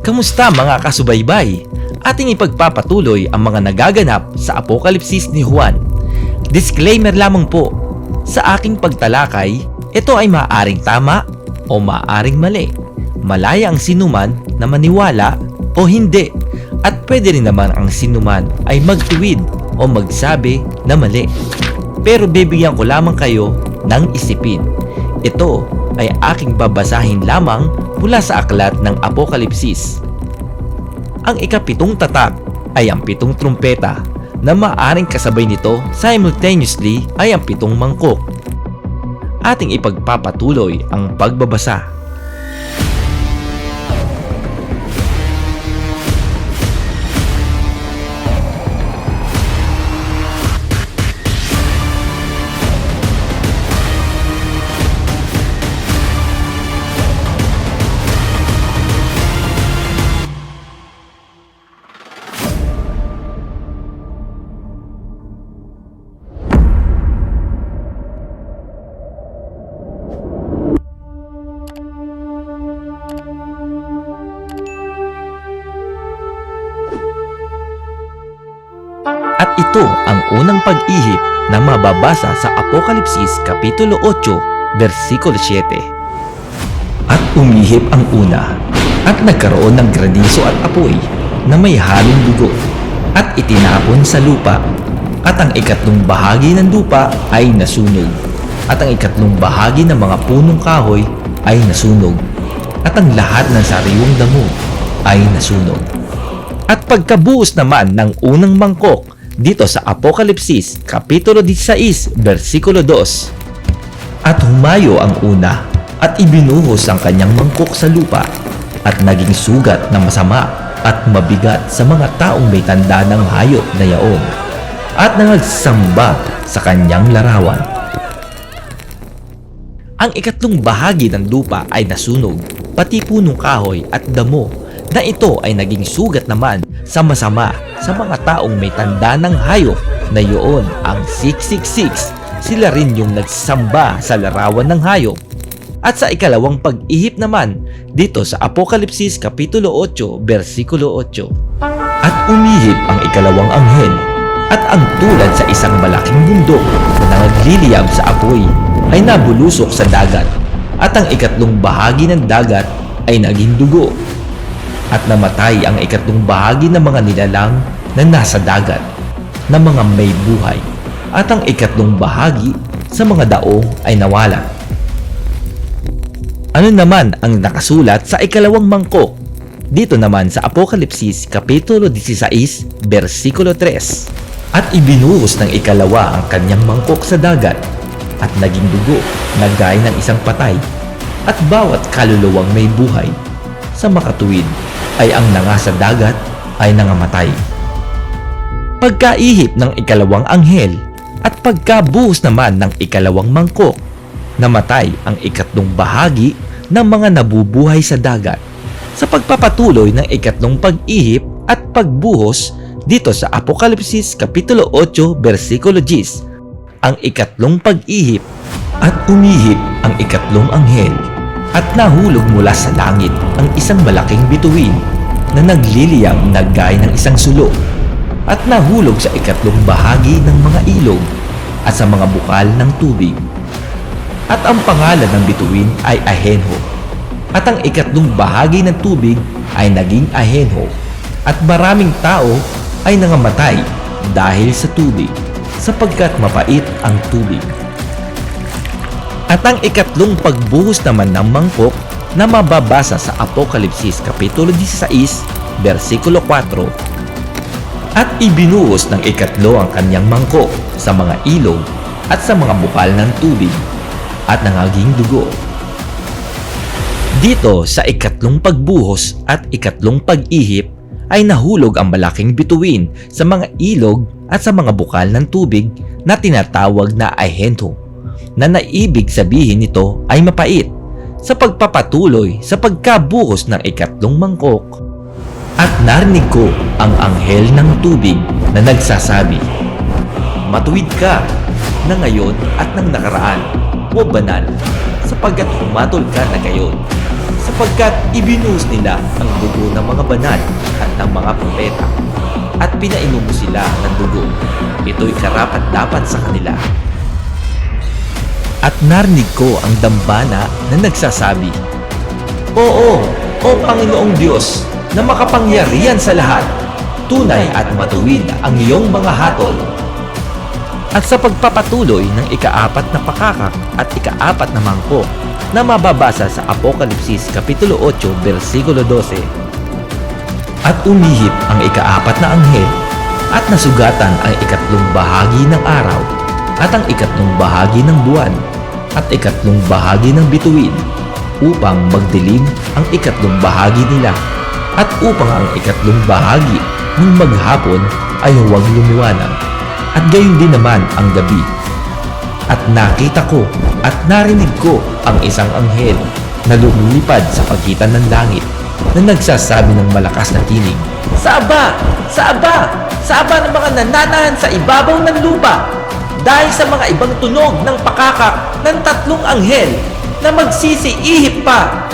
Kamusta mga kasubaybay? Ating ipagpapatuloy ang mga nagaganap sa Apokalipsis ni Juan. Disclaimer lamang po, sa aking pagtalakay, ito ay maaaring tama o maaaring mali. Malaya ang sinuman na maniwala o hindi, at pwede rin naman ang sinuman ay magtuwid o magsabi na mali. Pero bibigyan ko lamang kayo ng isipin. Ito ay aking babasahin lamang mula sa aklat ng Apokalipsis. Ang ikapitong tatak ay ang pitong trumpeta na maaaring kasabay nito simultaneously ay ang pitong mangkok. Ating ipagpapatuloy ang pagbabasa. At ito ang unang pag-ihip na mababasa sa Apokalipsis Kapitulo 8, versikulo 7. At umihip ang una, at nagkaroon ng granizo at apoy na may halong dugo, at itinapon sa lupa, at ang ikatlong bahagi ng lupa ay nasunog, at ang ikatlong bahagi ng mga punong kahoy ay nasunog, at ang lahat ng sariwang damo ay nasunog. At pagkabuos naman ng unang mangkok dito sa Apokalipsis Kapitulo 16, versikulo 2. At humayo ang una at ibinuhos ang kanyang mangkok sa lupa at naging sugat na masama at mabigat sa mga taong may tanda ng hayop na yaon at nangagsamba sa kanyang larawan. Ang ikatlong bahagi ng lupa ay nasunog, pati punong kahoy at damo, na ito ay naging sugat naman sa masama sa mga taong may tanda ng hayop na yun ang 666. Sila rin yung nagsamba sa larawan ng hayop. At sa ikalawang pag-ihip naman dito sa Apokalipsis Kapitulo 8, versikulo 8. At umihip ang ikalawang anghel, at ang tulad sa isang malaking bundok na nagliliyab sa apoy ay nabulusok sa dagat, at ang ikatlong bahagi ng dagat ay naging dugo. At namatay ang ikatlong bahagi ng mga nilalang na nasa dagat, na mga may buhay, at ang ikatlong bahagi sa mga daong ay nawala. Ano naman ang nakasulat sa ikalawang mangkok dito naman sa Apokalipsis Kapitulo 16, versikulo 3? At ibinuhos ng ikalawa ang kanyang mangkok sa dagat, at naging dugo na gaya ng isang patay, at bawat kaluluwang may buhay sa makatuwid ay ang nangasa dagat ay nangamatay. Pagkaihip ng ikalawang anghel at pagkabuhos naman ng ikalawang mangkok, namatay ang ikatlong bahagi ng mga nabubuhay sa dagat. Sa pagpapatuloy ng ikatlong pag-ihip at pagbuhos dito sa Apokalipsis Kapitulo 8, versikulo 10, ang ikatlong pag-ihip, at umihip ang ikatlong anghel, at nahulog mula sa langit ang isang malaking bituin na nagliliyab na gaya ng isang sulo, at nahulog sa ikatlong bahagi ng mga ilog at sa mga bukal ng tubig. At ang pangalan ng bituin ay Ahenho, at ang ikatlong bahagi ng tubig ay naging Ahenho, at maraming tao ay nangamatay dahil sa tubig, sapagkat mapait ang tubig. At ang ikatlong pagbuhos naman ng mangkok na mababasa sa Apokalipsis Kapitulo 16, versikulo 4. At ibinuhos ng ikatlo ang kanyang mangkok sa mga ilog at sa mga bukal ng tubig, at nangaging dugo. Dito sa ikatlong pagbuhos at ikatlong pag-ihip ay nahulog ang malaking bituin sa mga ilog at sa mga bukal ng tubig na tinatawag na Ahenho, na naibig sabihin nito ay mapait, sa pagpapatuloy sa pagkabuhos ng ikatlong mangkok. At narinig ko ang anghel ng tubig na nagsasabi, "Matuwid ka na ngayon at ng nakaraan, o banal, sapagkat humatol ka na ngayon sa sapagkat ibinuhos nila ang dugo ng mga banal at ng mga propeta at pinainom mo sila ng dugo. Ito'y karapat-dapat sa kanila. At narinig ko ang dambana na nagsasabi, Oo, O Panginoong Diyos na makapangyarihan sa lahat, tunay at matuwid ang iyong mga hatol. At sa pagpapatuloy ng ika-4 na pakakak at ika-4 na mangkok na mababasa sa Apokalipsis Kapitulo 8, versikulo 12. At umihip ang ika-4 na anghel at nasugatan ang ikatlong bahagi ng araw at ang ikatlong bahagi ng buwan at ikatlong bahagi ng bituin upang magdilim ang ikatlong bahagi nila at upang ang ikatlong bahagi ng maghapon ay huwag lumiwanag at gayon din naman ang gabi. At nakita ko at narinig ko ang isang anghel na lumilipad sa pagitan ng langit na nagsasabi ng malakas na tinig, Saaba! Saaba! Saaba ng mga nananahan sa ibabaw ng lupa dahil sa mga ibang tunog ng pakakak ng tatlong anghel na magsisiihip pa